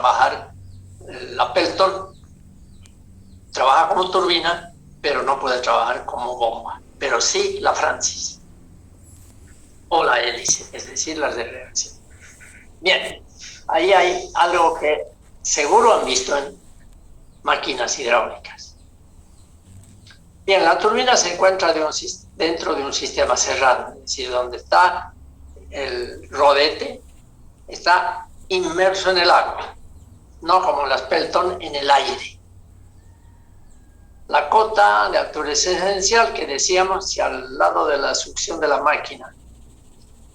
trabajar. La Pelton trabaja como turbina, pero no puede trabajar como bomba. Pero sí la Francis o la hélice, es decir, las de reacción. Bien, ahí hay algo que seguro han visto en máquinas hidráulicas. Bien, la turbina se encuentra dentro de un sistema cerrado, es decir, donde está el rodete, está inmerso en el agua, no como las Pelton en el aire. La cota de altura es esencial, que decíamos, si al lado de la succión de la máquina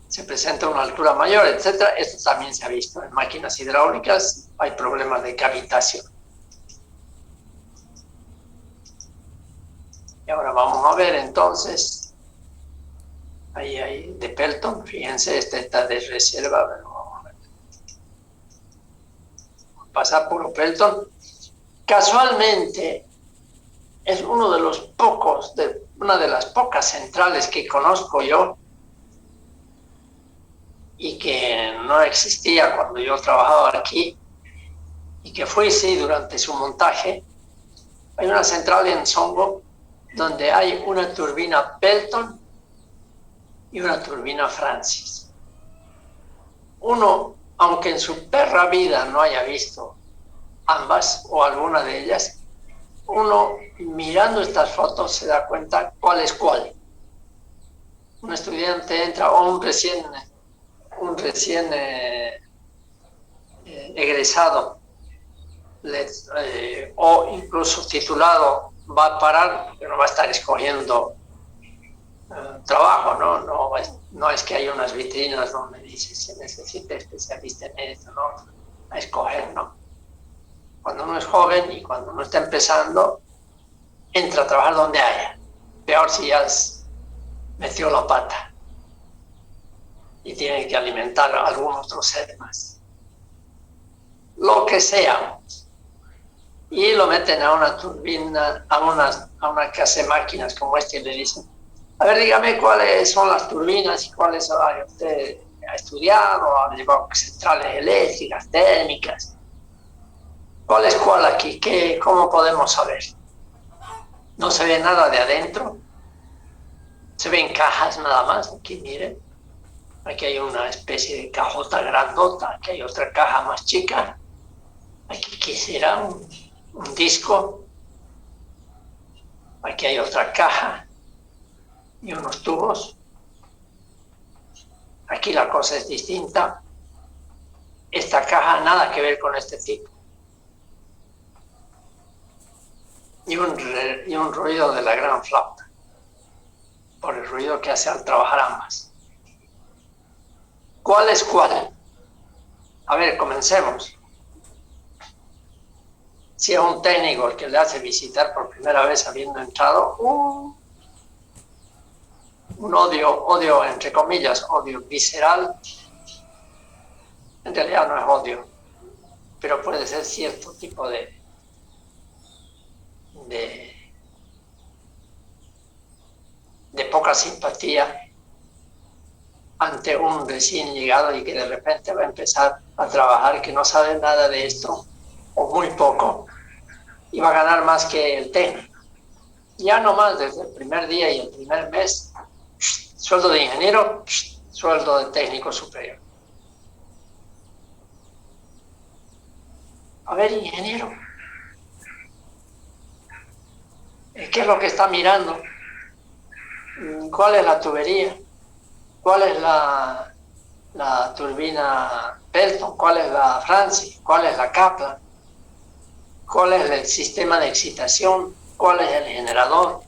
se presenta una altura mayor, etc. Esto también se ha visto en máquinas hidráulicas, hay problemas de cavitación. Y ahora vamos a ver entonces, ahí hay de Pelton, fíjense, esta está de reserva, pero vamos a ver. Pasar por Pelton. Casualmente, es una de las pocas centrales que conozco yo y que no existía cuando yo trabajaba aquí y que fue sí durante su montaje. Hay una central en Songo donde hay una turbina Pelton y una turbina Francis. Uno, aunque en su perra vida no haya visto ambas o alguna de ellas, uno mirando estas fotos se da cuenta cuál es cuál. Un estudiante entra o un recién egresado o incluso titulado va a parar, porque no va a estar escogiendo trabajo, no es que hay unas vitrinas donde dice se necesita especialista en esto, no, a escoger, no. Cuando uno es joven y cuando uno está empezando, entra a trabajar donde haya. Peor si ya metió la pata y tiene que alimentar a algún otro ser más. Lo que sea. Y lo meten a una turbina, a una casa de máquinas como este y le dicen, a ver, dígame cuáles son las turbinas y cuáles usted ha estudiado, ha llevado centrales eléctricas, térmicas. ¿Cuál es cuál aquí? ¿Cómo podemos saber? No se ve nada de adentro. Se ven cajas nada más. Aquí, miren. Aquí hay una especie de cajota grandota. Aquí hay otra caja más chica. Aquí quisiera un disco. Aquí hay otra caja y unos tubos. Aquí la cosa es distinta. Esta caja nada que ver con este tipo. Y un ruido de la gran flauta, por el ruido que hace al trabajar ambas. ¿Cuál es cuál? A ver, comencemos. Si es un técnico el que le hace visitar por primera vez habiendo entrado, un odio entre comillas, odio visceral, en realidad no es odio, pero puede ser cierto tipo de poca simpatía ante un recién llegado y que de repente va a empezar a trabajar, que no sabe nada de esto, o muy poco, y va a ganar más que el técnico. Ya nomás desde el primer día y el primer mes, sueldo de ingeniero, sueldo de técnico superior. A ver, ingeniero, ¿qué es lo que está mirando? ¿Cuál es la tubería? ¿Cuál es la turbina Pelton? ¿Cuál es la Francis? ¿Cuál es la Kaplan? ¿Cuál es el sistema de excitación? ¿Cuál es el generador?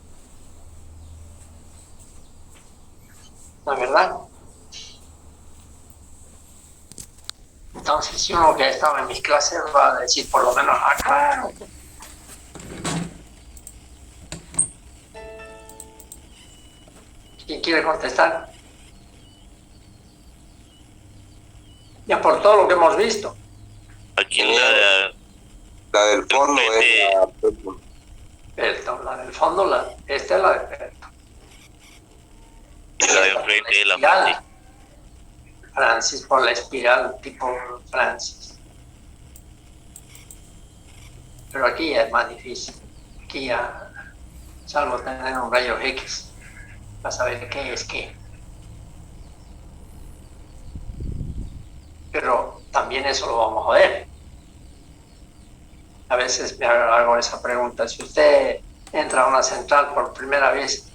¿La verdad? Entonces, si uno que estaba en mis clases va a decir por lo menos acá. ¿Quién quiere contestar? Ya por todo lo que hemos visto. Aquí la del fondo es la Pelton, la del fondo, esta es la de Pelton. Y la de enfrente es la Francis. Francis por la espiral tipo Francis. pero aquí ya es más difícil. Aquí ya, salvo tener un rayo X, para saber qué es qué. Pero también eso lo vamos a ver. A veces me hago esa pregunta. Si usted entra a una central por primera vez,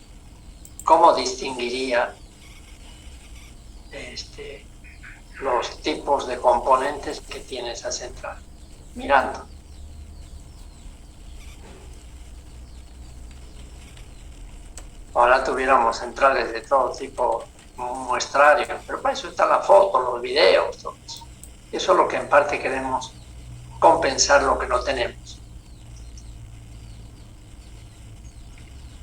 ¿cómo distinguiría los tipos de componentes que tiene esa central? Mirando. Ojalá tuviéramos centrales de todo tipo muestrarios, pero para eso está la foto, los videos, todo eso. Eso es lo que en parte queremos compensar lo que no tenemos.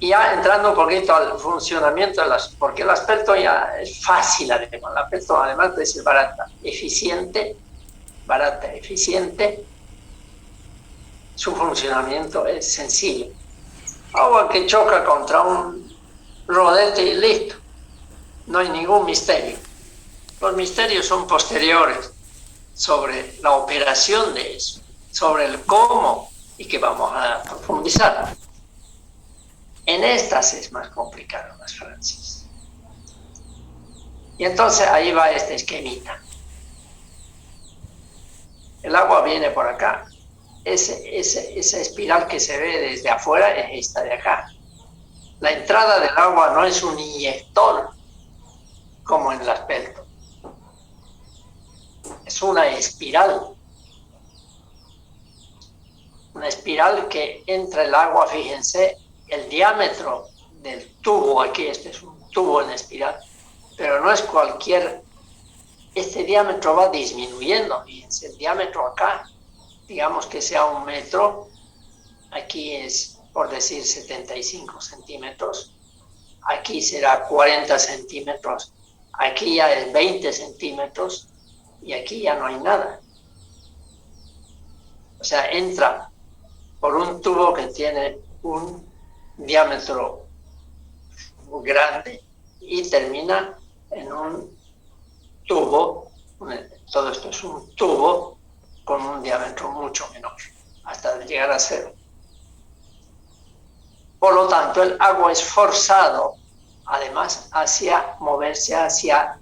Y ya entrando un poquito al funcionamiento de las, porque el aspecto ya es fácil, además. El aspecto además de ser barata, eficiente, su funcionamiento es sencillo. Agua que choca contra un rodete y listo. No hay ningún misterio. Los misterios son posteriores sobre la operación de eso, sobre el cómo, y que vamos a profundizar. En estas es más complicado, las Francis. Y entonces ahí va este esquemita. El agua viene por acá. Esa espiral que se ve desde afuera es esta de acá. La entrada del agua no es un inyector, como en el aspecto. Es una espiral. Una espiral que entra el agua, fíjense, el diámetro del tubo aquí, este es un tubo en espiral, pero no es cualquier, este diámetro va disminuyendo, fíjense, el diámetro acá, digamos que sea 1 metro, aquí es, por decir, 75 centímetros, aquí será 40 centímetros, aquí ya es 20 centímetros, y aquí ya no hay nada. O sea, entra por un tubo que tiene un diámetro grande y termina en un tubo, todo esto es un tubo con un diámetro mucho menor, hasta llegar a 0. Por lo tanto, el agua es forzado, además, hacia moverse hacia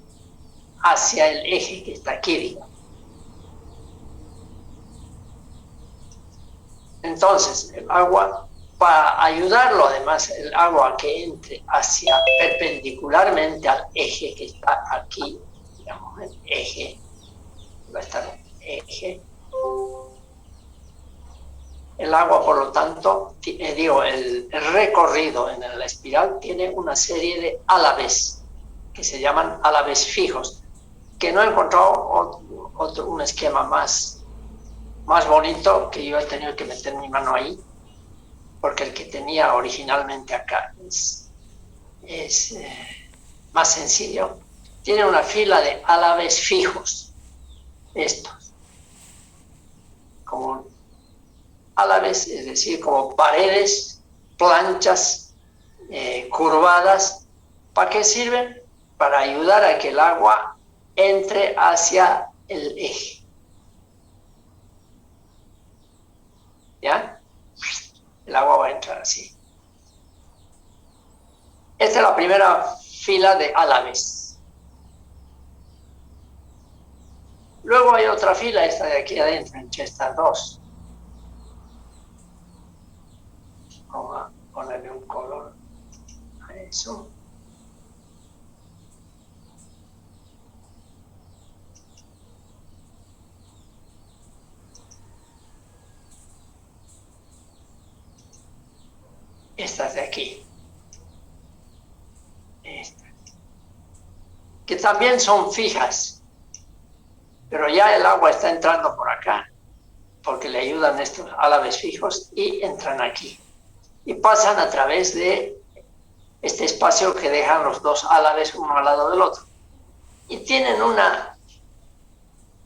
el eje que está aquí, digamos. Entonces, el agua, para ayudarlo, además, el agua que entre hacia perpendicularmente al eje que está aquí, digamos, el eje, va a estar el eje. El agua, por lo tanto, el recorrido en la espiral tiene una serie de álabes, que se llaman álabes fijos, que no he encontrado un esquema más bonito, que yo he tenido que meter mi mano ahí, porque el que tenía originalmente acá es más sencillo. Tiene una fila de álabes fijos, estos, como álabes, es decir, como paredes, planchas curvadas. ¿Para qué sirven? Para ayudar a que el agua entre hacia el eje. ¿Ya? El agua va a entrar así. Esta es la primera fila de álabes. Luego hay otra fila, esta de aquí adentro, entre estas dos. Vamos a ponerle un color a eso. Estas de aquí. Estas. Que también son fijas. Pero ya el agua está entrando por acá, porque le ayudan estos álabes fijos y entran aquí. Y pasan a través de este espacio que dejan los dos álabes uno al lado del otro. Y tienen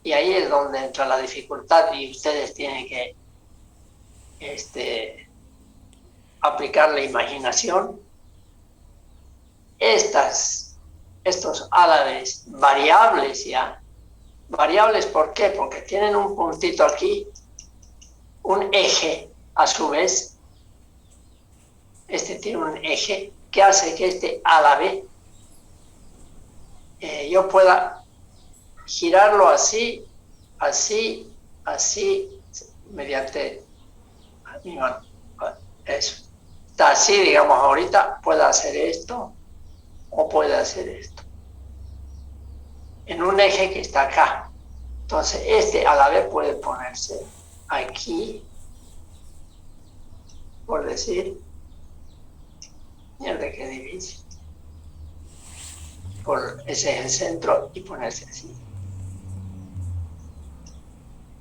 y ahí es donde entra la dificultad y ustedes tienen que aplicar la imaginación. Estos álabes variables ya. ¿Variables por qué? Porque tienen un puntito aquí, un eje a su vez, este tiene un eje que hace que este álave yo pueda girarlo así, así, así, mediante mi mano. Eso. Está así, digamos, ahorita puede hacer esto o puede hacer esto. En un eje que está acá. Entonces, este a la vez puede ponerse aquí, por decir, y el eje divide. Por ese es el centro y ponerse así.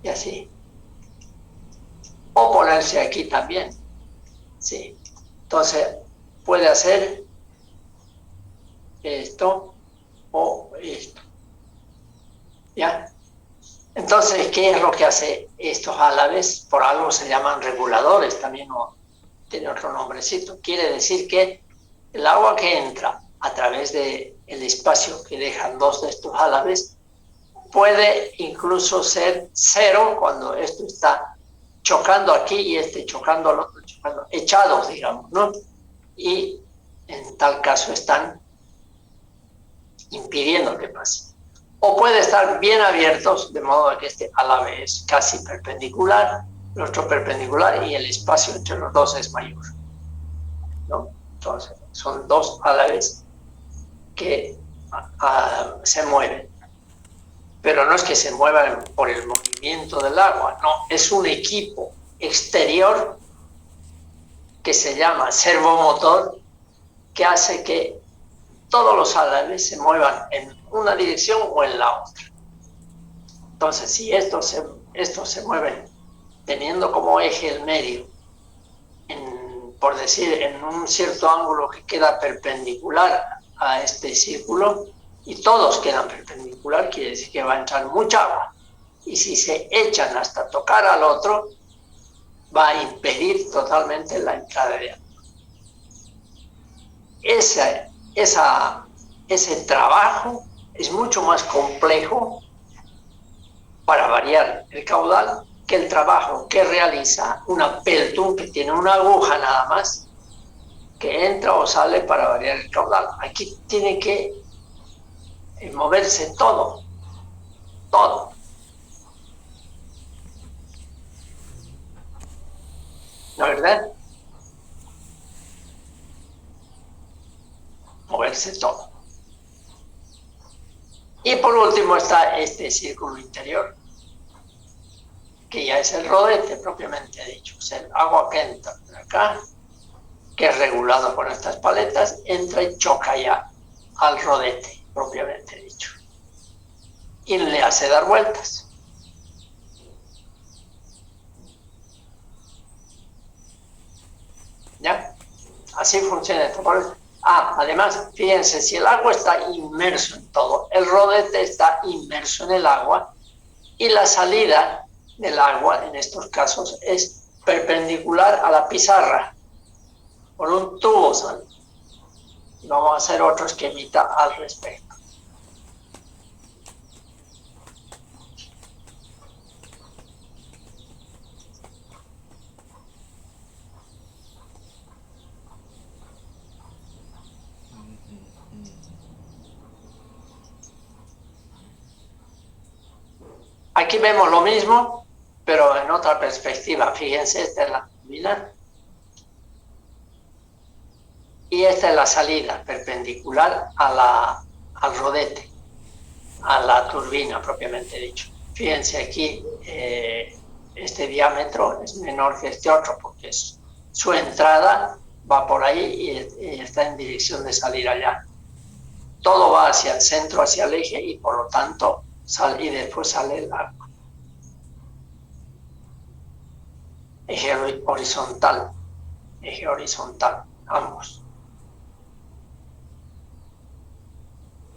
Y así. O ponerse aquí también. Sí. Entonces, puede hacer esto o esto. ¿Ya? Entonces, ¿qué es lo que hace estos álabes? Por algo se llaman reguladores, también tiene otro nombrecito. Quiere decir que el agua que entra a través del espacio que dejan dos de estos álabes puede incluso ser cero cuando esto está chocando aquí y este chocando al otro, chocando, echados, digamos, ¿no? Y en tal caso están impidiendo que pase. O puede estar bien abiertos, de modo que este álave es casi perpendicular, el otro perpendicular y el espacio entre los dos es mayor, ¿no? Entonces, son dos álaves que se mueven. Pero no es que se muevan por el movimiento del agua, no, es un equipo exterior que se llama servomotor, que hace que todos los álabes se muevan en una dirección o en la otra. Entonces, si estos se mueven teniendo como eje el medio, por decir, en un cierto ángulo que queda perpendicular a este círculo, y todos quedan perpendicular, quiere decir que va a entrar mucha agua. Y si se echan hasta tocar al otro, va a impedir totalmente la entrada de agua. Ese trabajo es mucho más complejo, para variar el caudal, que el trabajo que realiza una peltun que tiene una aguja nada más, que entra o sale para variar el caudal. Aquí tiene que moverse todo. ¿No es verdad? Moverse todo. Y por último está este círculo interior, que ya es el rodete propiamente dicho. O sea, el agua que entra de acá, que es regulado por estas paletas, entra y choca ya al rodete propiamente dicho. Y le hace dar vueltas. ¿Ya? Así funciona esto. Además, fíjense, si el agua está inmerso en todo, el rodete está inmerso en el agua y la salida del agua, en estos casos, es perpendicular a la pizarra, por un tubo sale. Vamos a hacer otro esquemita al respecto. Aquí vemos lo mismo, pero en otra perspectiva. Fíjense, esta es la turbina. Y esta es la salida, perpendicular al rodete, a la turbina propiamente dicho. Fíjense aquí, este diámetro es menor que este otro, porque su entrada va por ahí y está en dirección de salir allá. Todo va hacia el centro, hacia el eje, y por lo tanto, y después sale el arco. Eje horizontal, ambos.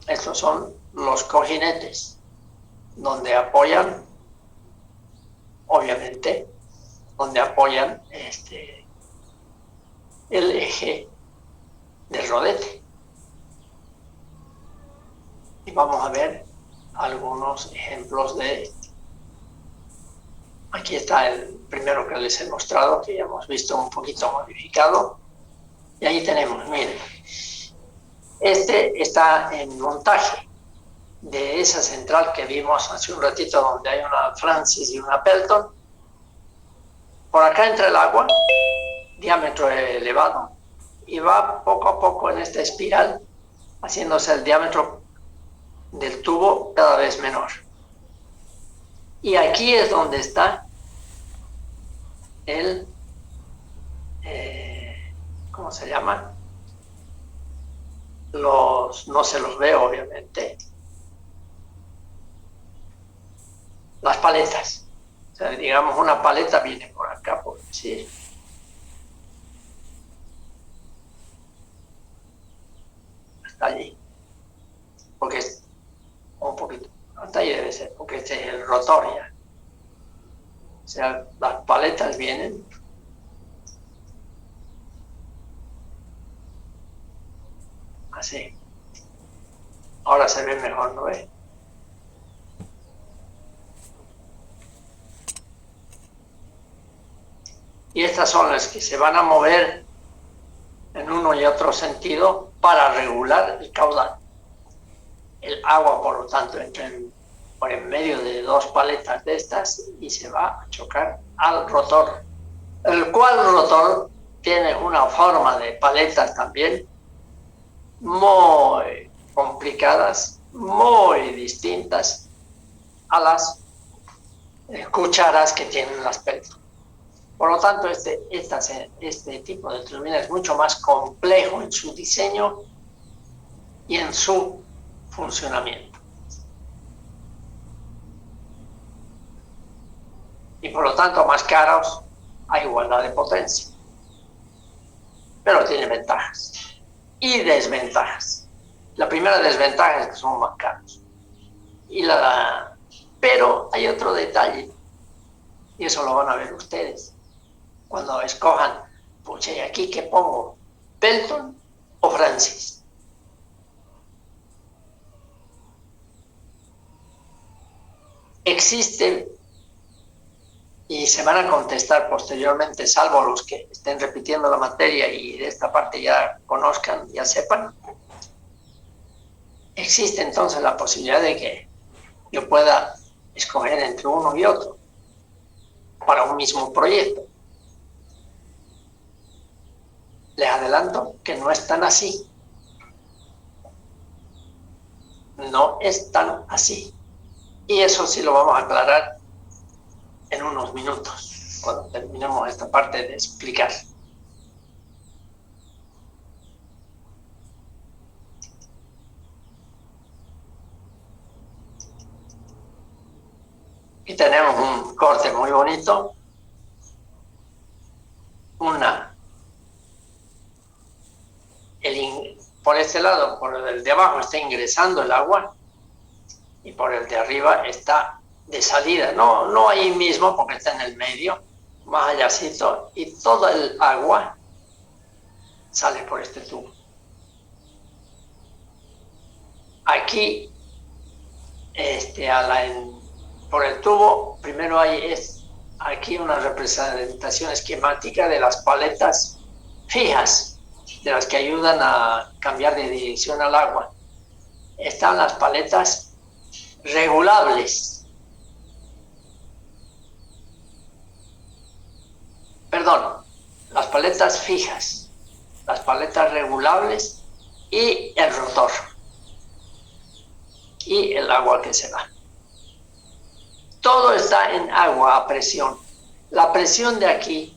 Estos son los cojinetes, donde apoyan, obviamente, el eje del rodete. Y vamos a ver algunos ejemplos de esto. Aquí está el primero que les he mostrado, que ya hemos visto un poquito modificado. Y ahí tenemos, miren, este está en montaje de esa central que vimos hace un ratito, donde hay una Francis y una Pelton. Por acá entra el agua, diámetro elevado, y va poco a poco en esta espiral, haciéndose el diámetro del tubo cada vez menor. Y aquí es donde está el, ¿cómo se llama? No se los ve, obviamente, las paletas. O sea, digamos, una paleta viene por acá, por decir. Hasta allí. Porque es un poquito, hasta ahí debe ser, porque este es el rotor ya. O sea, las paletas vienen así. Ahora se ve mejor, ¿no ve? Y estas son las que se van a mover en uno y otro sentido para regular el caudal. El agua, por lo tanto, entra por en medio de dos paletas de estas y se va a chocar al rotor, el cual rotor tiene una forma de paletas también muy complicadas, muy distintas a las cucharas que tienen las Pelton. Por lo tanto, este tipo de turbina es mucho más complejo en su diseño y en su funcionamiento. Y por lo tanto, más caros a igualdad de potencia. Pero tiene ventajas y desventajas. La primera desventaja es que son más caros. Pero hay otro detalle, y eso lo van a ver ustedes cuando escojan, pucha, ¿y aquí qué pongo? ¿Pelton o Francis? Existe, y se van a contestar posteriormente, salvo los que estén repitiendo la materia y de esta parte ya conozcan, ya sepan, existe entonces la posibilidad de que yo pueda escoger entre uno y otro para un mismo proyecto. Les adelanto que no es tan así. No es tan así. Y eso sí lo vamos a aclarar en unos minutos, cuando terminemos esta parte de explicar. Y tenemos un corte muy bonito. Por este lado, por el de abajo está ingresando el agua y por el de arriba está de salida. No ahí mismo porque está en el medio, más allácito, y toda el agua sale por este tubo. Aquí, por el tubo, primero hay aquí una representación esquemática de las paletas fijas, de las que ayudan a cambiar de dirección al agua. Están las paletas regulables. Perdón, las paletas fijas, las paletas regulables y el rotor. Y el agua que se va. Todo está en agua a presión. La presión de aquí,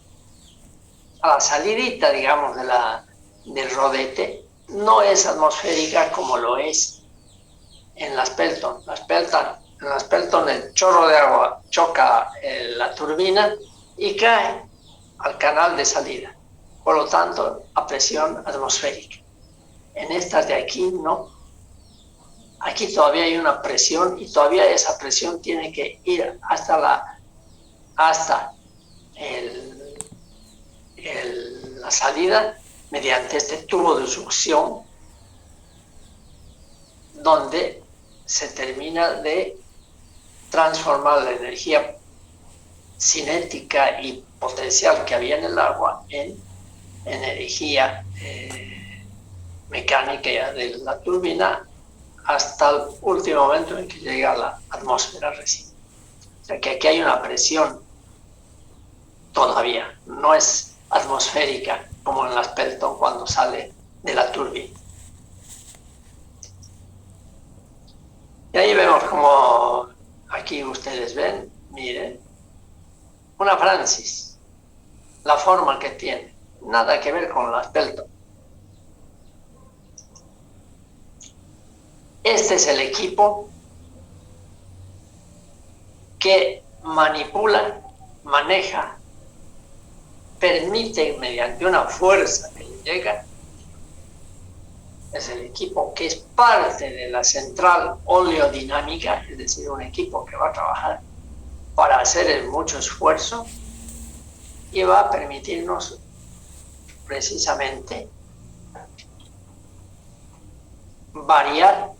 a la salidita, digamos, del rodete, no es atmosférica como lo es en las Pelton. En las Pelton el chorro de agua choca la turbina y cae al canal de salida. Por lo tanto, a presión atmosférica. En estas de aquí no. Aquí todavía hay una presión y todavía esa presión tiene que ir hasta la salida mediante este tubo de succión, donde se termina de transformar la energía cinética y potencial que había en el agua en energía mecánica de la turbina hasta el último momento en que llega a la atmósfera recién. O sea que aquí hay una presión todavía, no es atmosférica como en las Pelton cuando sale de la turbina. Y ahí vemos como aquí ustedes ven, miren, una Francis, la forma que tiene, nada que ver con las Pelton. Este es el equipo que manipula, maneja, permite mediante una fuerza que le llega. Es el equipo que es parte de la central oleodinámica, es decir, un equipo que va a trabajar para hacer mucho esfuerzo y va a permitirnos precisamente variar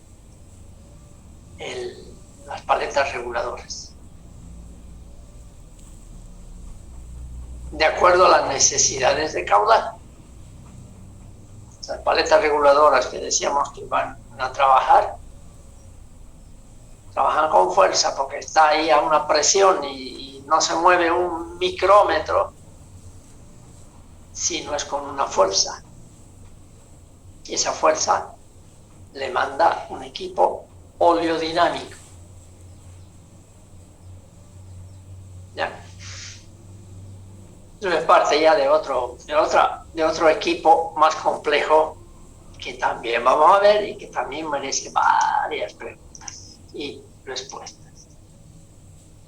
las paletas reguladoras de acuerdo a las necesidades de caudal. Las paletas reguladoras que decíamos que van a trabajan con fuerza porque está ahí a una presión y no se mueve un micrómetro si no es con una fuerza. Y esa fuerza le manda un equipo oleodinámico. ¿Ya? Es parte ya de otro equipo más complejo que también vamos a ver y que también merece varias preguntas y respuestas.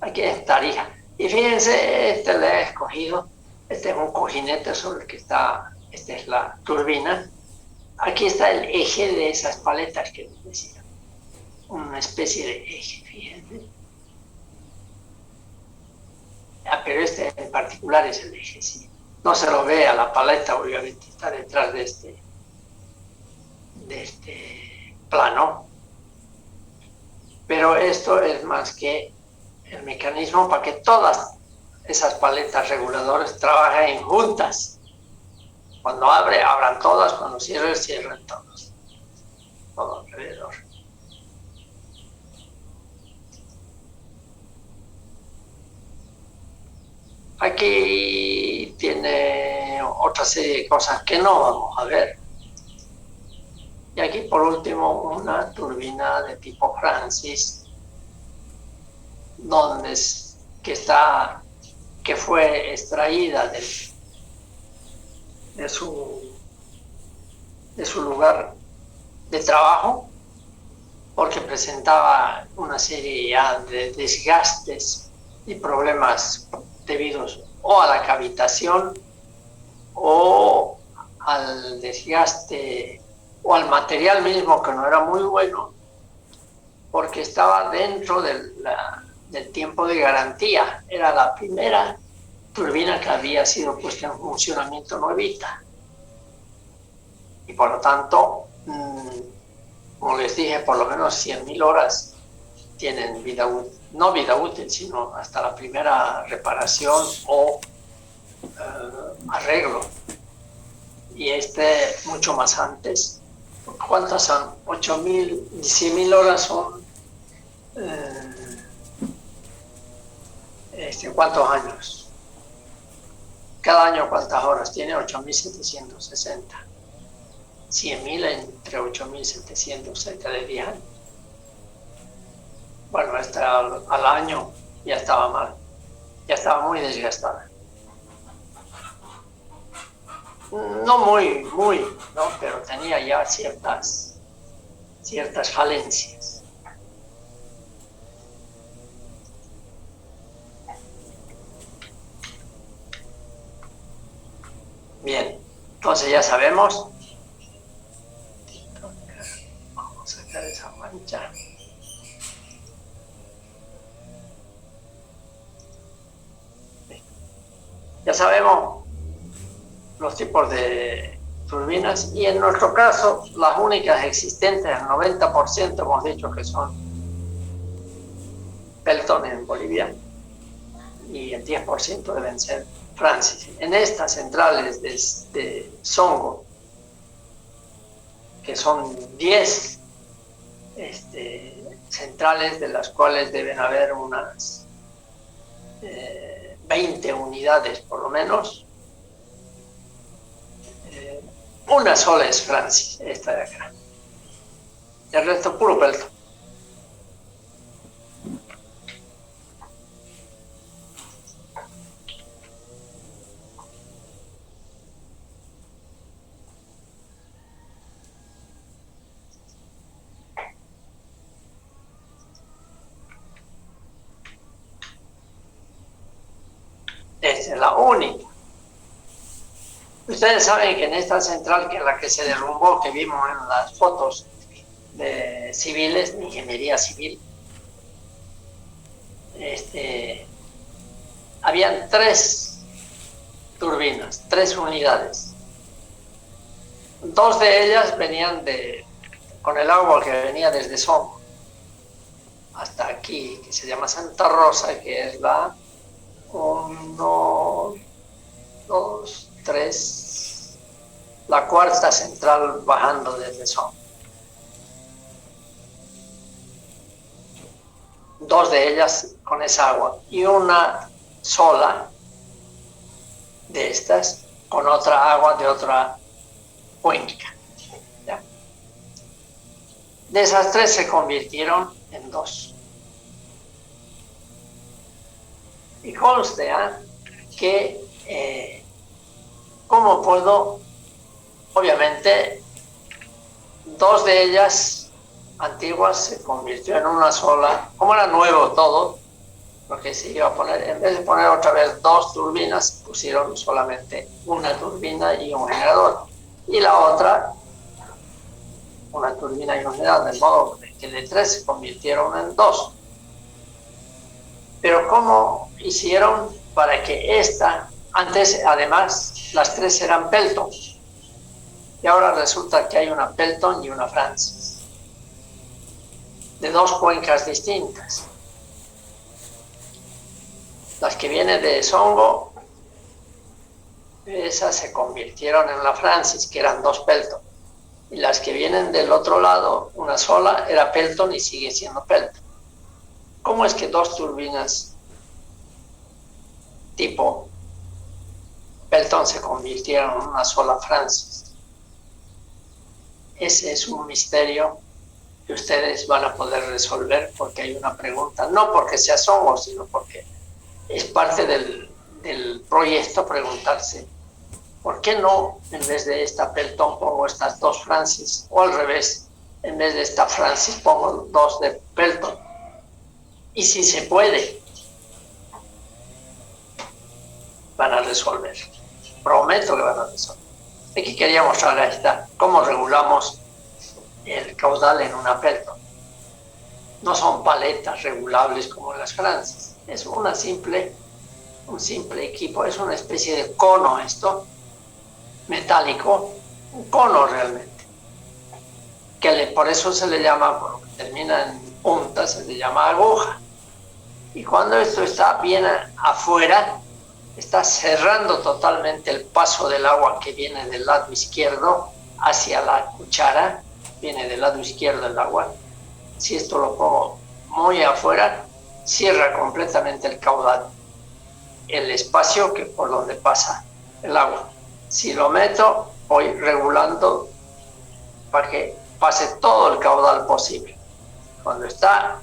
Aquí es Tarija. Y fíjense, este le he escogido, este es un cojinete sobre el que está, esta es la turbina. Aquí está el eje de esas paletas que les decía, una especie de eje, fíjense. Pero este en particular es el eje, sí. No se lo ve a la paleta, obviamente está detrás de este plano. Pero esto es más que el mecanismo para que todas esas paletas reguladoras trabajen juntas. Cuando abran todas, cuando cierren todas. Todo alrededor. Aquí tiene otra serie de cosas que no vamos a ver. Y aquí por último una turbina de tipo Francis, que fue extraída de su lugar de trabajo porque presentaba una serie ya de desgastes y problemas debidos o a la cavitación o al desgaste o al material mismo que no era muy bueno porque estaba dentro del tiempo de garantía. Era la primera turbina que había sido puesta en funcionamiento nuevita y por lo tanto, como les dije, por lo menos 100.000 horas tienen vida útil. No vida útil, sino hasta la primera reparación o arreglo. Y mucho más antes. ¿Cuántas son? 8.000, 100.000 horas son. ¿Cuántos años? Cada año, ¿cuántas horas tiene? 8.760. 100.000 entre 8.760 de 10 años. Bueno, esta al año ya estaba mal, ya estaba muy desgastada. No muy, ¿no? Pero tenía ya ciertas falencias. Bien, entonces ya sabemos. Vamos a sacar esa mancha. Ya sabemos los tipos de turbinas y en nuestro caso las únicas existentes, el 90% hemos dicho que son Pelton en Bolivia y el el 10% deben ser Francis. En estas centrales de Songo, que son 10 centrales, de las cuales deben haber unas 20 unidades por lo menos, una sola es Francis, esta de acá. El resto puro pelto. Esta es la única. Ustedes saben que en esta central, que es la que se derrumbó, que vimos en las fotos de civiles, de ingeniería civil, habían 3 turbinas, 3 unidades. 2 de ellas venían con el agua que venía desde Songo hasta aquí, que se llama Santa Rosa, que es la 1, 2, 3, la cuarta central bajando desde Songo. 2 de ellas con esa agua y una sola de estas con otra agua de otra cuenca. ¿Ya? De esas 3 se convirtieron en 2. Y conste que ¿cómo puedo? Obviamente 2 de ellas antiguas se convirtió en una sola. Como era nuevo todo, porque se iba a poner, en vez de poner otra vez 2 turbinas, pusieron solamente una turbina y un generador, y la otra una turbina y un generador, de modo que de 3 se convirtieron en 2. Pero ¿cómo hicieron para que esta, antes además las 3 eran Pelton, y ahora resulta que hay una Pelton y una Francis, de 2 cuencas distintas? Las que vienen de Songo, esas se convirtieron en la Francis, que eran 2 Pelton, y las que vienen del otro lado, una sola, era Pelton y sigue siendo Pelton. ¿Cómo es que 2 turbinas tipo Pelton se convirtieron en una sola Francis? Ese es un misterio que ustedes van a poder resolver, porque hay una pregunta, no porque sea Songo, sino porque es parte del proyecto preguntarse, ¿por qué no en vez de esta Pelton pongo estas 2 Francis? O al revés, en vez de esta Francis pongo 2 de Pelton. Y si se puede, van a resolver. Prometo que van a resolver. Aquí quería mostrar cómo regulamos el caudal en una Pelton. No son paletas regulables como las Francis. Es un simple equipo, es una especie de cono esto, metálico, un cono realmente. Por eso se le llama, por lo que termina en punta, se le llama aguja. Y cuando esto está bien afuera, está cerrando totalmente el paso del agua que viene del lado izquierdo hacia la cuchara, viene del lado izquierdo el agua. Si esto lo pongo muy afuera, cierra completamente el caudal, el espacio por donde pasa el agua. Si lo meto, voy regulando para que pase todo el caudal posible. Cuando está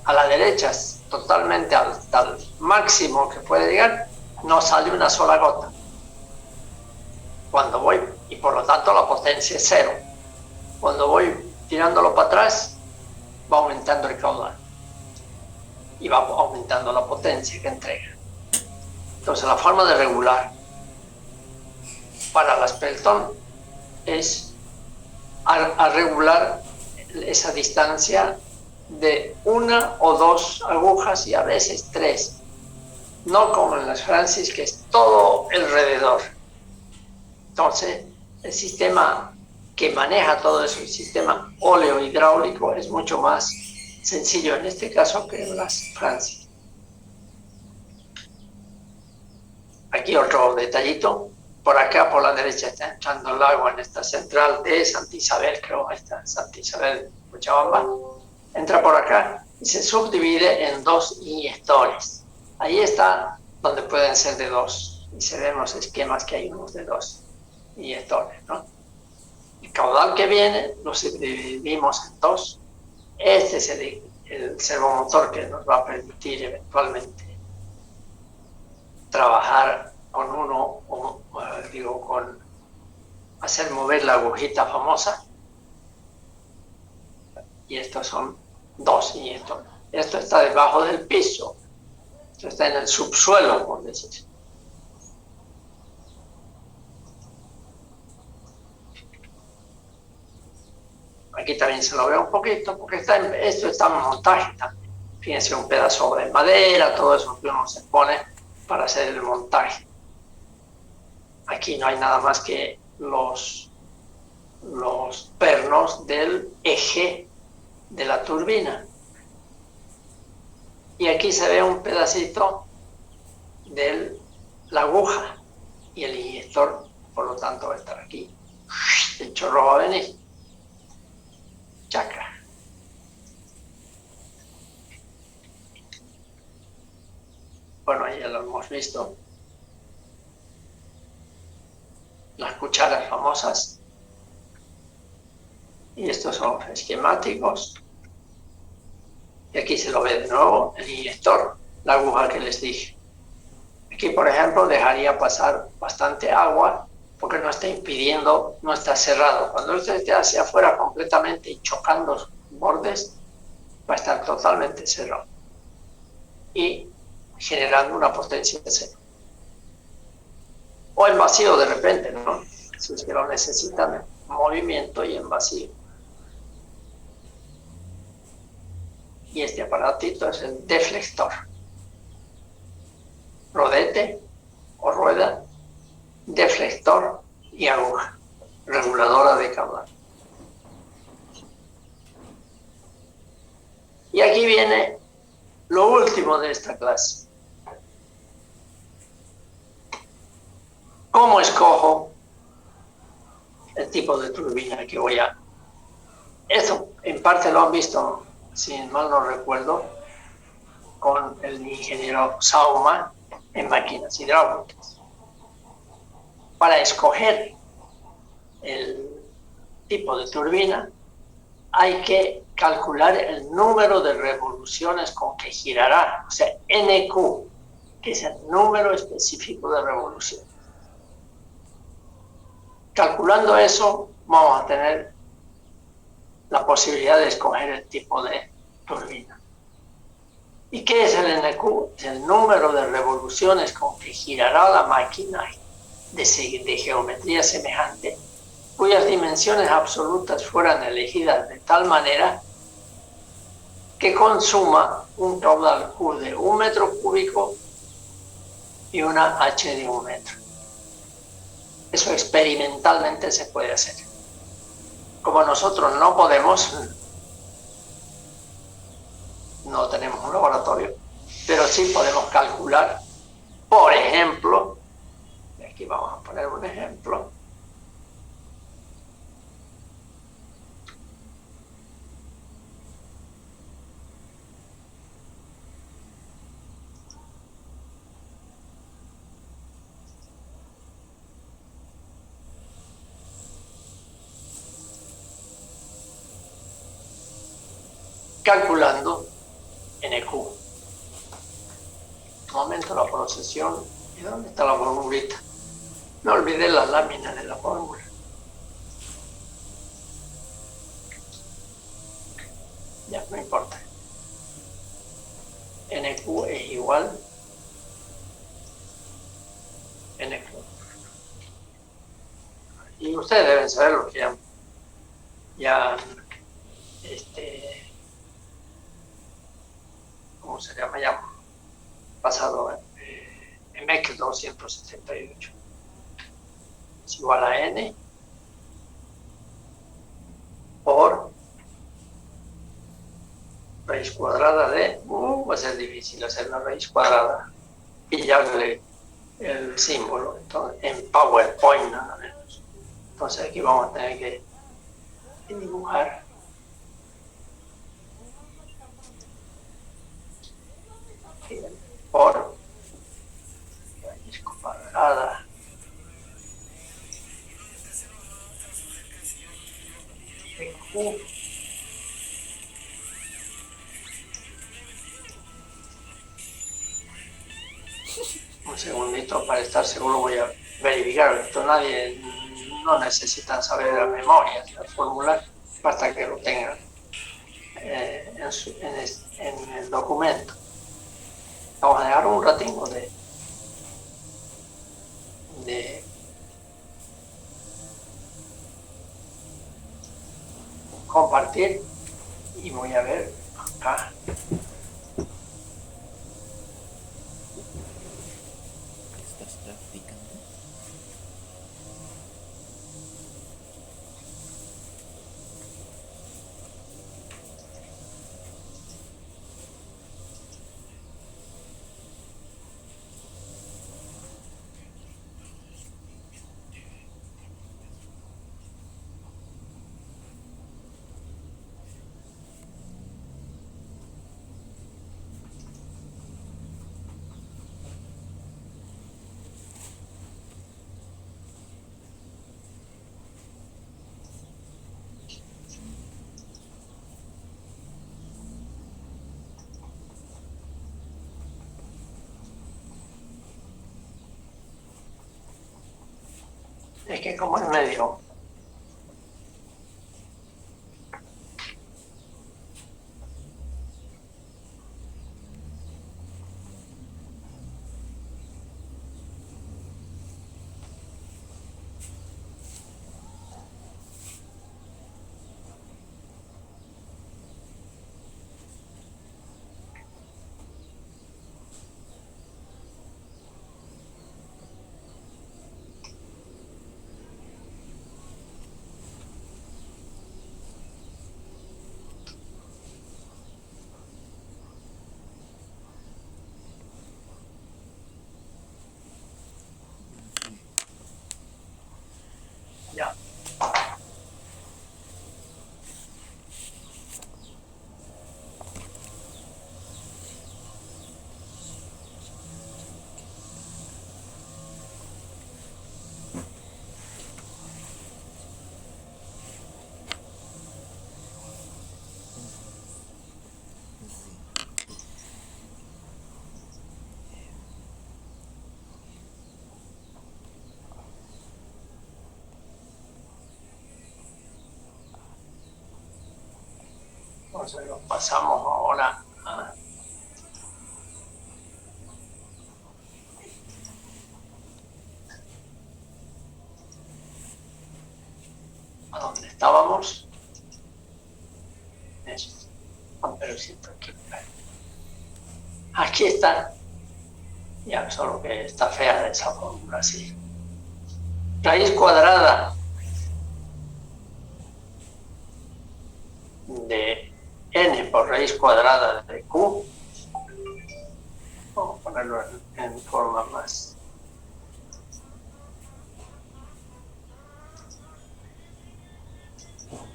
a la derecha, totalmente hasta el máximo que puede llegar, no sale una sola gota. Cuando voy, y por lo tanto la potencia es 0. Cuando voy tirándolo para atrás, va aumentando el caudal y va aumentando la potencia que entrega. Entonces la forma de regular para las Pelton es a regular esa distancia de 1 o 2 agujas y a veces 3, no como en las Francis, que es todo alrededor. Entonces el sistema que maneja todo eso, el sistema oleohidráulico, es mucho más sencillo en este caso que en las Francis. Aquí otro detallito. Por acá, por la derecha, está entrando el agua en esta central de Santa Isabel, creo, esta Santa Isabel, Cochabamba. Entra por acá y se subdivide en dos inyectores. Ahí está donde pueden ser de dos. Y se ven los esquemas que hay unos de dos inyectores, ¿no? El caudal que viene lo dividimos en dos. Este es el servomotor que nos va a permitir eventualmente trabajar con uno, con hacer mover la agujita famosa. Y estos son dos inyectores. Esto está debajo del piso. Esto está en el subsuelo, por decir. Aquí también se lo ve un poquito, porque esto está en montaje también. Fíjense, un pedazo de madera, todo eso que uno se pone para hacer el montaje. Aquí no hay nada más que los pernos del eje de la turbina. Y aquí se ve un pedacito de la aguja y el inyector, por lo tanto, va a estar aquí. El chorro va a venir. Chakra. Bueno, ya lo hemos visto. Las cucharas famosas. Y estos son los esquemáticos. Y aquí se lo ve de nuevo el inyector, la aguja que les dije. Aquí, por ejemplo, dejaría pasar bastante agua porque no está impidiendo, no está cerrado. Cuando usted esté hacia afuera completamente y chocando bordes, va a estar totalmente cerrado y generando una potencia de cero. O en vacío de repente, ¿no? Si es que lo necesitan, movimiento y en vacío. Y este aparatito es el deflector. Rodete o rueda, deflector y aguja, reguladora de caudal. Y aquí viene lo último de esta clase. ¿Cómo escojo el tipo de turbina que voy a...? Esto en parte lo han visto, si mal no recuerdo, con el ingeniero Sauma en máquinas hidráulicas. Para escoger el tipo de turbina hay que calcular el número de revoluciones con que girará, o sea, NQ, que es el número específico de revoluciones. Calculando eso, vamos a tener la posibilidad de escoger el tipo de turbina. ¿Y qué es el NQ? Es el número de revoluciones con que girará la máquina de geometría semejante, cuyas dimensiones absolutas fueran elegidas de tal manera que consuma un caudal Q de 1 metro cúbico y una H de 1 metro. Eso experimentalmente se puede hacer. Como nosotros no podemos, no tenemos un laboratorio, pero sí podemos calcular, por ejemplo, y aquí vamos a poner un ejemplo, calculando NQ. Un momento, la procesión. ¿Y dónde está la formulita? Me olvidé la lámina de la fórmula. Ya, no importa. NQ es igual NQ. Y ustedes deben saber lo que ya ¿cómo se llama? Ya pasado en MEC 278. Es igual a N por raíz cuadrada de, va a ser difícil hacer la raíz cuadrada, pillarle el símbolo. Entonces, en PowerPoint nada menos. Entonces aquí vamos a tener que dibujar por raíz cuadrada de Q. Un segundito para estar seguro, voy a verificar. Esto nadie, no necesitan saber de la memoria, el formular, basta que lo tengan en el documento. Vamos a dejar un ratingo de compartir y voy a ver acá. ¿Estás practicando? Es que como es medio ya. Entonces lo pasamos ahora a donde estábamos. Eso. Pero siento aquí. Aquí está. Ya, solo que está fea de esa fórmula así. Raíz cuadrada de n por raíz cuadrada de q. Vamos a ponerlo en forma más.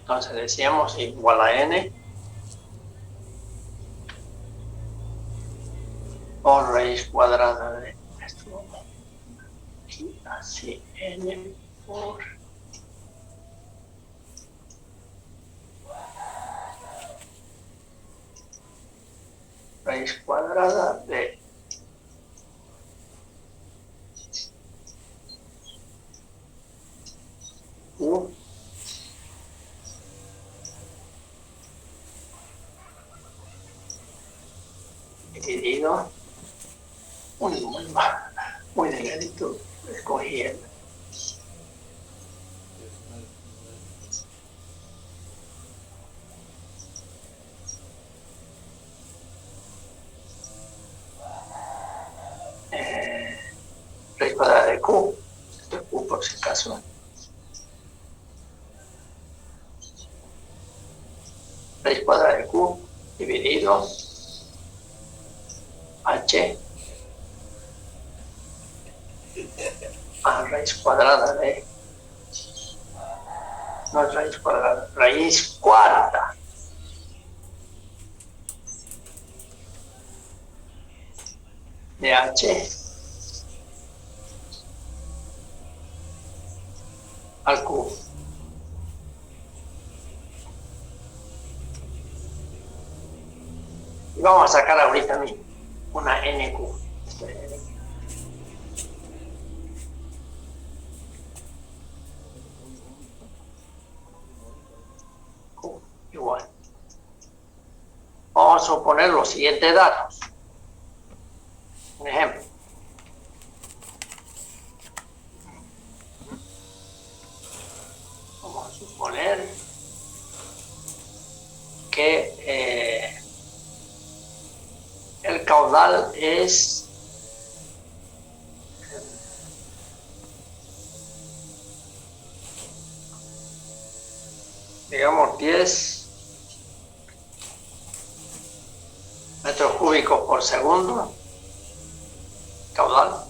Entonces decíamos igual a n por raíz cuadrada de esto. Aquí, así, n por raíz cuadrada de q dividido, muy delgadito, escogí el raíz cuadrada de q, esto es q por si acaso, raíz cuadrada de q dividido h raíz cuadrada de... No es raíz cuadrada, raíz cuarta de h al cubo. Y vamos a sacar ahorita mismo una NQ. Igual. Vamos a suponer los siguientes datos. Un ejemplo. Vamos a suponer que el caudal es digamos 10 metros cúbicos por segundo, caudal.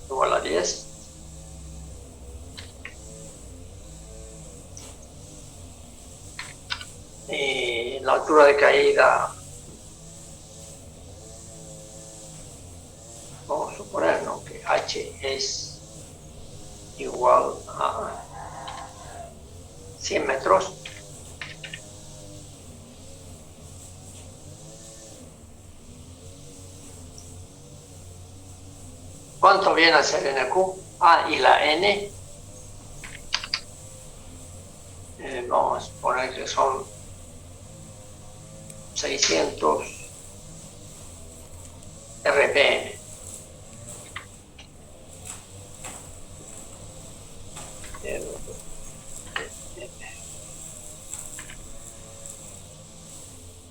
Igual a 10. Y la altura de caída, vamos a suponer, ¿no?, que h es igual a 100 metros. ¿Cuánto viene a ser NQ? Y la N, vamos a poner que son 600 RPM.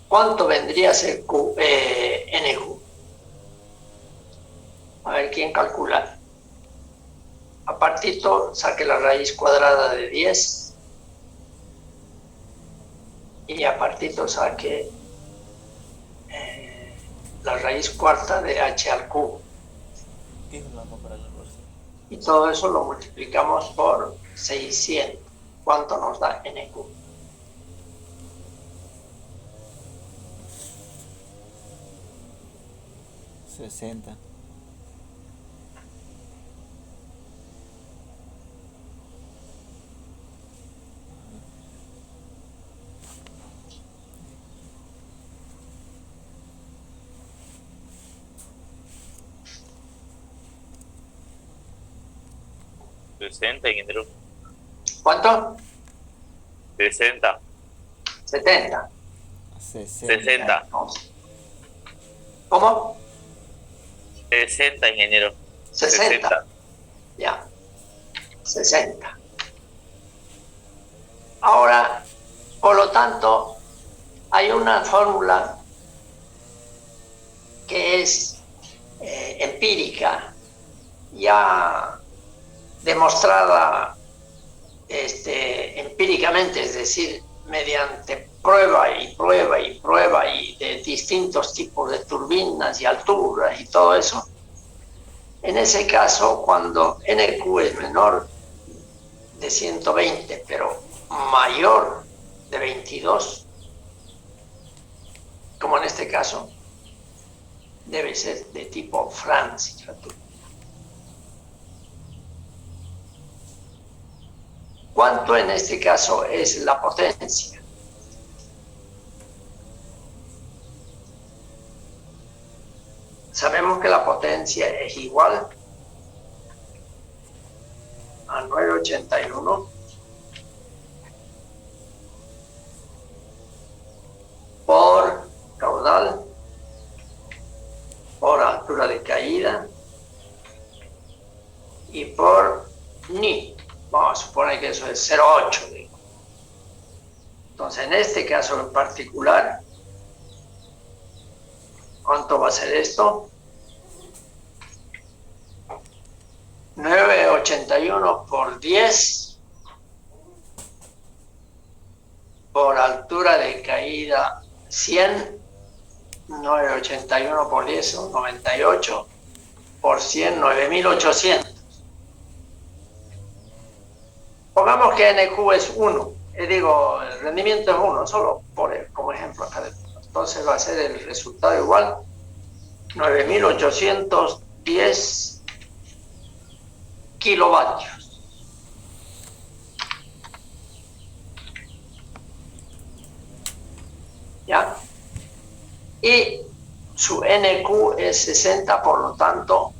¿Cuánto vendría a ser NQ? A ver quién calcula. Apartito, saque la raíz cuadrada de 10. Y apartito saque la raíz cuarta de h al cubo. Y todo eso lo multiplicamos por 600. ¿Cuánto nos da NQ? $60. Ingeniero. ¿Cuánto? 60. 70. 60. ¿Cómo? 60, ingeniero. 60. Ya. 60. Ahora, por lo tanto, hay una fórmula que es empírica, ya demostrada empíricamente, es decir, mediante prueba y prueba y prueba y de distintos tipos de turbinas y alturas y todo eso. En ese caso, cuando NQ es menor de 120, pero mayor de 22, como en este caso, debe ser de tipo Franz. ¿Cuánto en este caso es la potencia? Sabemos que la potencia es igual a 981 por caudal, por altura de caída y por ni. Vamos a suponer que eso es 0,8. Digo. Entonces, en este caso en particular, ¿cuánto va a ser esto? 981 por 10 por altura de caída 100 981 por 10 son 98 por 100, 9800. Pongamos que NQ es 1, digo, el rendimiento es 1, solo como ejemplo acá. Entonces va a ser el resultado igual, 9810 kilovatios. ¿Ya? Y su NQ es 60, por lo tanto,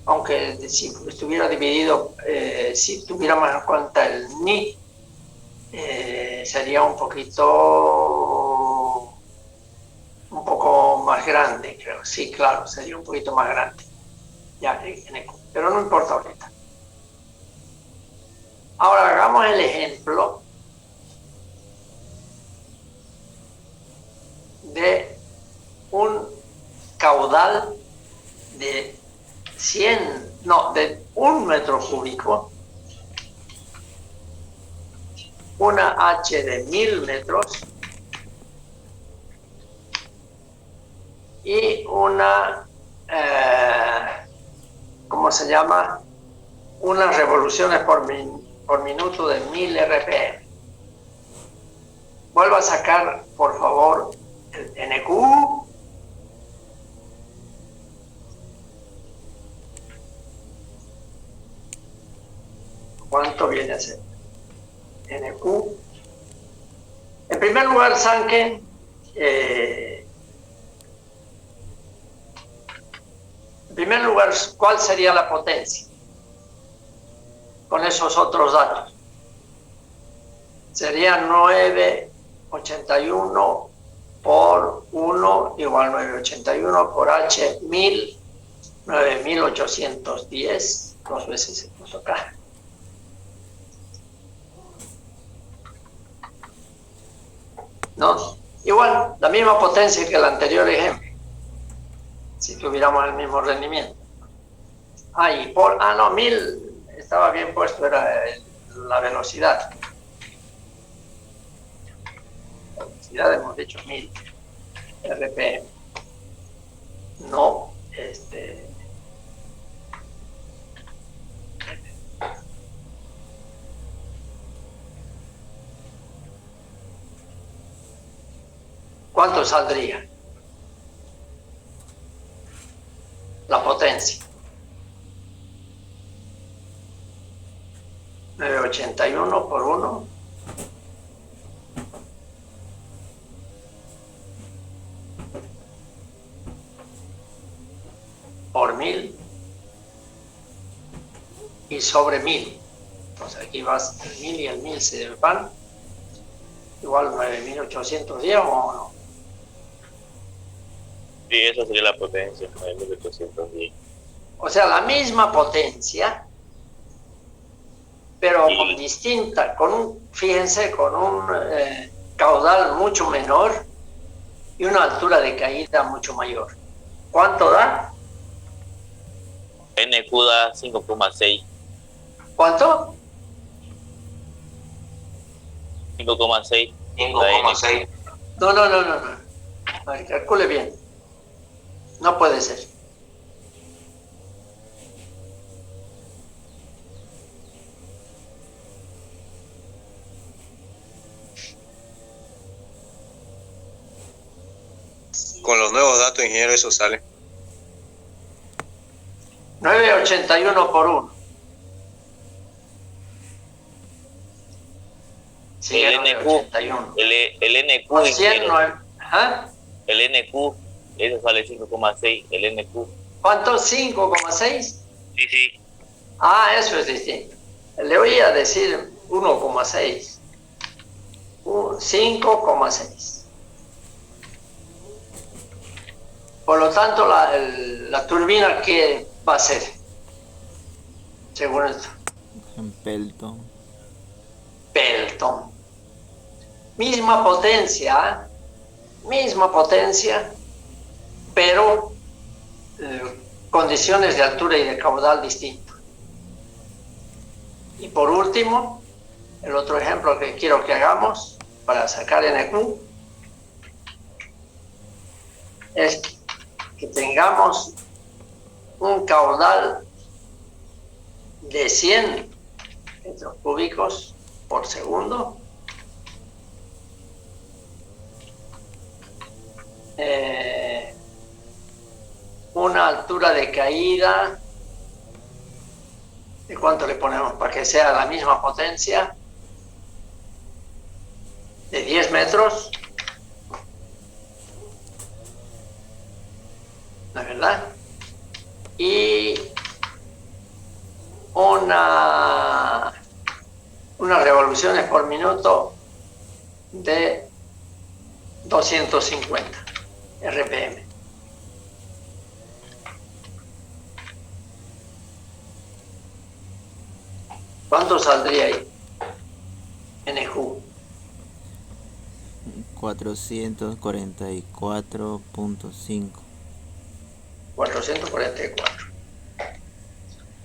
aunque si estuviera dividido, si tuviéramos en cuenta el Ni, sería un poco más grande, creo. Sí, claro, sería un poquito más grande. Ya, NQ, pero no importa ahorita. Ahora hagamos el ejemplo de un caudal de 1 metro cúbico, una H de 1000 metros y una, ¿cómo se llama? Unas revoluciones por minuto de 1000 RPM. Vuelva a sacar, por favor, el NQ. ¿Cuánto viene a ser? NQ. En primer lugar, Sanke, en primer lugar, ¿cuál sería la potencia? Con esos otros datos. Sería 981 por 1 igual 981 por H 1000, 9810, 2 veces se puso acá. ¿No? Igual, la misma potencia que el anterior ejemplo, si tuviéramos el mismo rendimiento. No, 1000 estaba bien puesto, era la velocidad. La velocidad hemos dicho 1000 RPM. No, ¿cuánto saldría la potencia? 981 por 1 por 1000 y sobre 1000. Entonces aquí vas el 1000 y el 1000 se van. Igual 9810 o no. Sí, esa sería la potencia, 9810. O sea, la misma potencia, pero fíjense, con un caudal mucho menor y una altura de caída mucho mayor. ¿Cuánto da? NQ da 5,6. ¿Cuánto? 5,6. 5,6. No. A ver, calcule bien. No puede ser. Con los nuevos datos, ingeniero, eso sale. 981 por 1. Sí, el NQ, 981. el NQ, por 100, ¿ah? el NQ, eso sale 5,6, el NQ. ¿Cuánto? 5,6. Sí. Eso es distinto. Le voy a decir 1,6. 5,6. Por lo tanto, la turbina, ¿qué va a ser? Según esto. En Pelton. Pelton. Misma potencia, pero condiciones de altura y de caudal distintos. Y por último, el otro ejemplo que quiero que hagamos para sacar NQ. es que tengamos un caudal de 100 metros cúbicos por segundo, una altura de caída, ¿de cuánto le ponemos para que sea la misma potencia? De 10 metros, ¿no es verdad? Y unas revoluciones por minuto de 250 RPM. ¿Cuánto saldría ahí? NQ. 444.5. 444.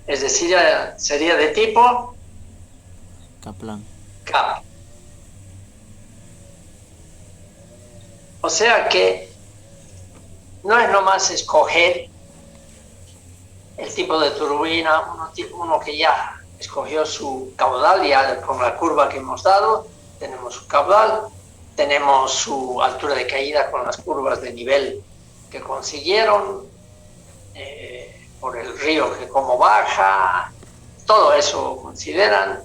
Es decir, sería de tipo Kaplan. K. O sea que no es nomás escoger el tipo de turbina, uno que ya escogió su caudal, ya con la curva que hemos dado, tenemos su caudal, tenemos su altura de caída con las curvas de nivel que consiguieron, por el río que como baja, todo eso consideran,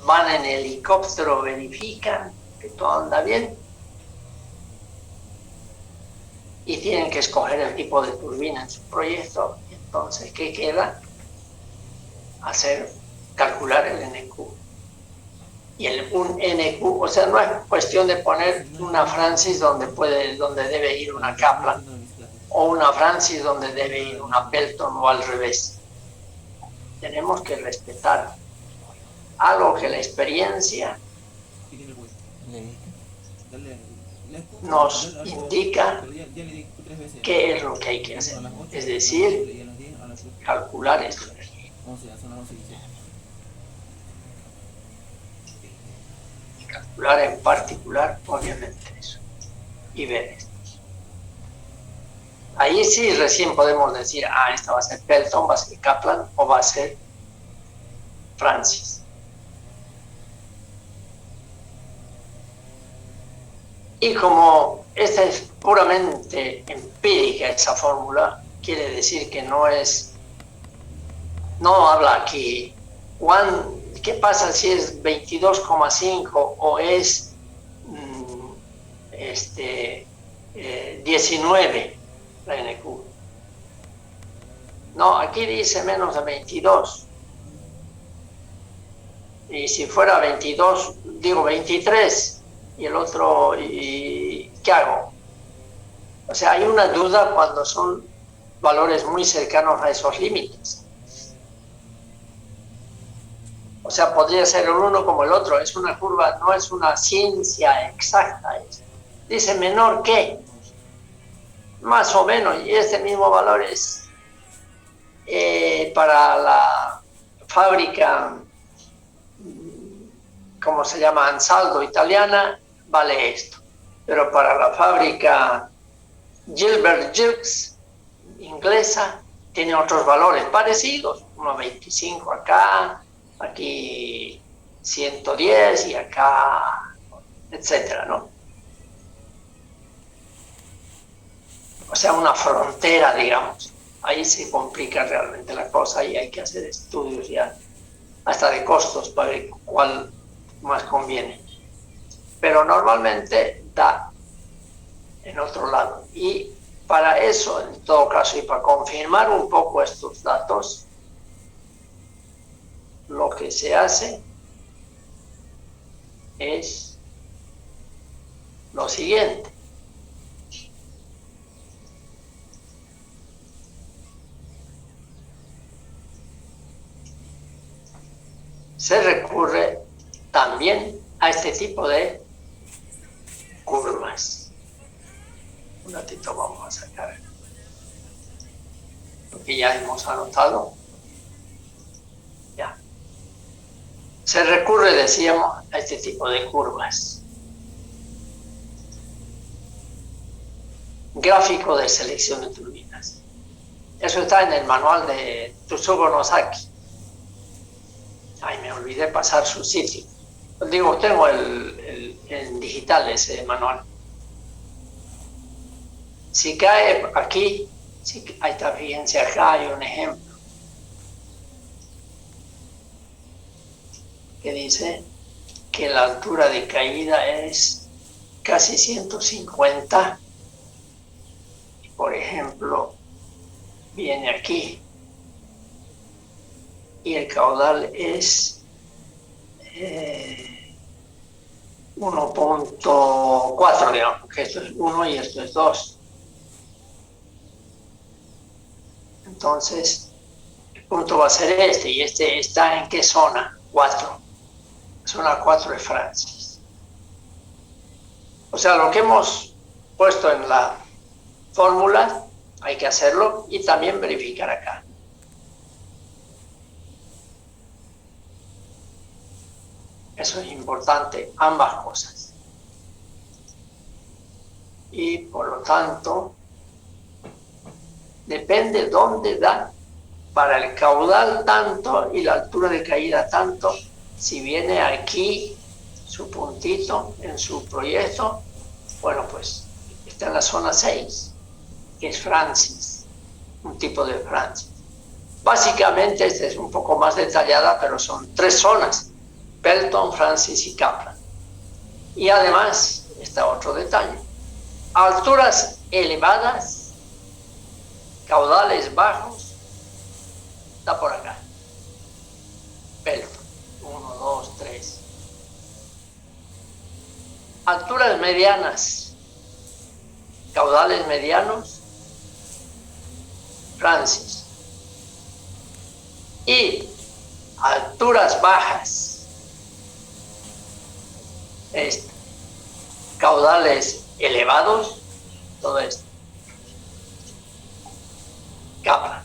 van en helicóptero, verifican que todo anda bien y tienen que escoger el tipo de turbina en su proyecto. Entonces, ¿qué queda? Calcular el NQ. Y un NQ, o sea, no es cuestión de poner una Francis donde debe ir una Kaplan, o una Francis donde debe ir una Pelton, o al revés. Tenemos que respetar algo que la experiencia nos indica qué es lo que hay que hacer. Es decir, calcular esto. Calcular en particular, obviamente, eso. Y ver esto. Ahí sí recién podemos decir, esta va a ser Pelton, va a ser Kaplan o va a ser Francis. Y como esta es puramente empírica, esa fórmula, quiere decir que no habla aquí qué pasa si es 22,5 o es 19 la NQ. No, aquí dice menos de 22. Y si fuera 22, digo 23, y el otro, ¿qué hago? O sea, hay una duda cuando son valores muy cercanos a esos límites. O sea, podría ser el uno como el otro. Es una curva, no es una ciencia exacta. Dice menor que, más o menos, y este mismo valor es para la fábrica, ¿cómo se llama? Ansaldo italiana, vale esto. Pero para la fábrica Gilbert Gilkes inglesa, tiene otros valores parecidos, 1,25 acá, aquí 110 y acá, etcétera, ¿no? O sea, una frontera, digamos. Ahí se complica realmente la cosa y hay que hacer estudios ya, hasta de costos, para ver cuál más conviene. Pero normalmente da en otro lado. Y para eso, en todo caso, y para confirmar un poco estos datos, lo que se hace es lo siguiente. Se recurre también a este tipo de curvas. Un ratito vamos a sacar lo que ya hemos anotado. Ya. Se recurre, decíamos, a este tipo de curvas. gráfico de selección de turbinas. Eso está en el manual de Tsugo Nosaki. Ay, me olvidé pasar su sitio. Digo, tengo en digital ese manual. Si cae aquí, ahí está, fíjense, acá hay un ejemplo que dice que la altura de caída es casi 150. Por ejemplo, viene aquí y el caudal es 1.4, digamos, que esto es 1 y esto es 2. Entonces, el punto va a ser este, y este está en qué zona? 4. Zona 4 de Francis. O sea, lo que hemos puesto en la fórmula, hay que hacerlo y también verificar acá. Eso es importante, ambas cosas. Y por lo tanto, depende dónde da para el caudal tanto y la altura de caída tanto. Si viene aquí su puntito en su proyecto, bueno, pues está en la zona 6, que es Francis, un tipo de Francis. Básicamente, esta es un poco más detallada, pero son 3 zonas: Pelton, Francis y Kaplan. Y además está otro detalle: alturas elevadas, caudales bajos, está por acá. Pelton, 1, 2, 3. Alturas medianas, caudales medianos, Francis. Y alturas bajas, caudales elevados, todo esto, Kaplan.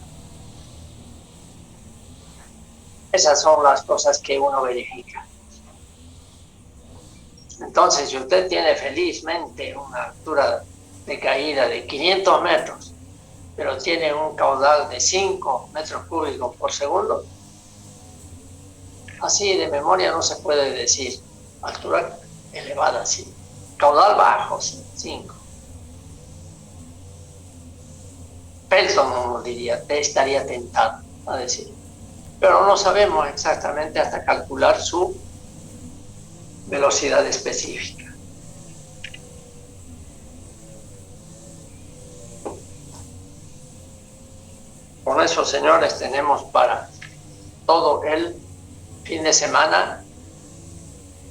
Esas son las cosas que uno verifica. Entonces, si usted tiene felizmente una altura de caída de 500 metros, pero tiene un caudal de 5 metros cúbicos por segundo, así de memoria no se puede decir altura elevada, sí. Caudal bajo, sí, 5. Pelton no diría, estaría tentado a decir. Pero no sabemos exactamente hasta calcular su velocidad específica. Con eso, señores, tenemos para todo el fin de semana.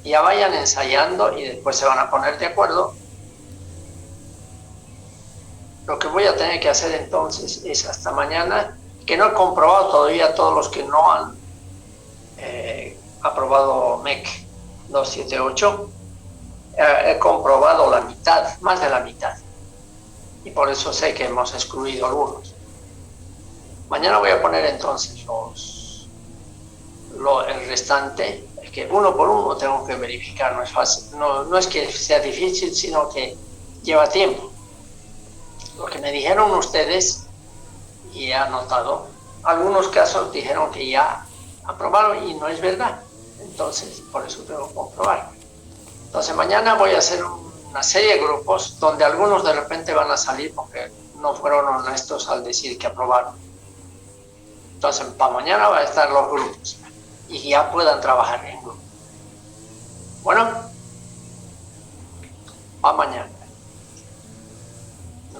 Ya vayan ensayando y después se van a poner de acuerdo. Lo que voy a tener que hacer entonces es hasta mañana, que no he comprobado todavía todos los que no han aprobado MEC 278, he comprobado la mitad, más de la mitad, y por eso sé que hemos excluido algunos. Mañana voy a poner entonces el restante. Es que uno por uno tengo que verificar, no es fácil, no es que sea difícil, sino que lleva tiempo. Lo que me dijeron ustedes, y he anotado, algunos casos dijeron que ya aprobaron y no es verdad. Entonces, por eso tengo que comprobar. Entonces, mañana voy a hacer una serie de grupos donde algunos de repente van a salir porque no fueron honestos al decir que aprobaron. Entonces, para mañana van a estar los grupos y ya puedan trabajar en grupo. Bueno, para mañana,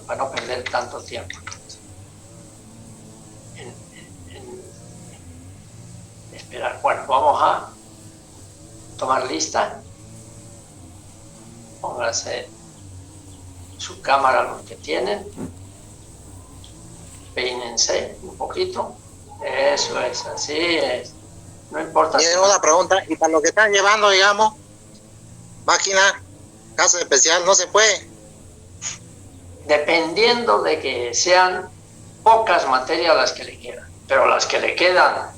para no perder tanto tiempo en esperar. Bueno, vamos a tomar lista. Pónganse su cámara los que tienen. Peínense un poquito. Eso es, así es. No importa. Tiene una pregunta, y para lo que están llevando, digamos, máquina, caso especial, no se puede. Dependiendo de que sean pocas materias las que le quedan, pero las que le quedan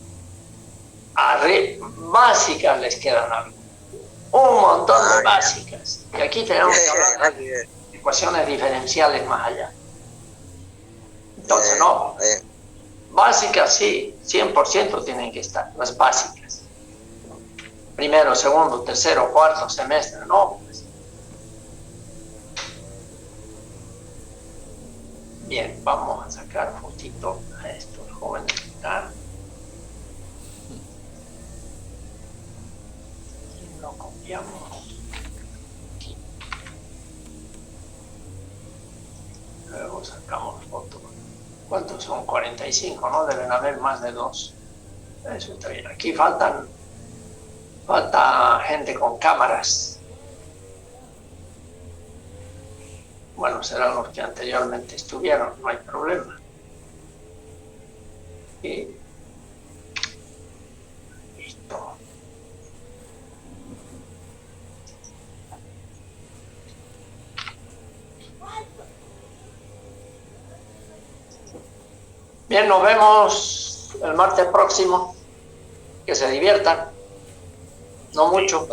básicas les quedan un montón de básicas. Y aquí tenemos que hablar de ecuaciones diferenciales más allá. Entonces, no. Básicas sí, 100% tienen que estar, las básicas. Primero, segundo, tercero, cuarto semestre, no. Pues. Bien, vamos a sacar fotito a estos jóvenes acá. Y lo copiamos. Aquí. Luego sacamos foto. ¿Cuántos son? 45, ¿no? Deben haber más de 2. Eso está bien. Aquí falta gente con cámaras. Bueno, serán los que anteriormente estuvieron, no hay problema. Y listo. Bien, nos vemos el martes próximo. Que se diviertan. No mucho.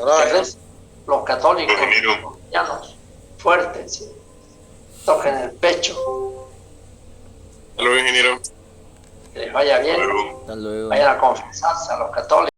Los católicos, los cristianos, fuertes, ¿sí? Toquen el pecho. Hasta luego, ingeniero. Que les vaya bien. Hasta luego. Vayan a confesarse a los católicos.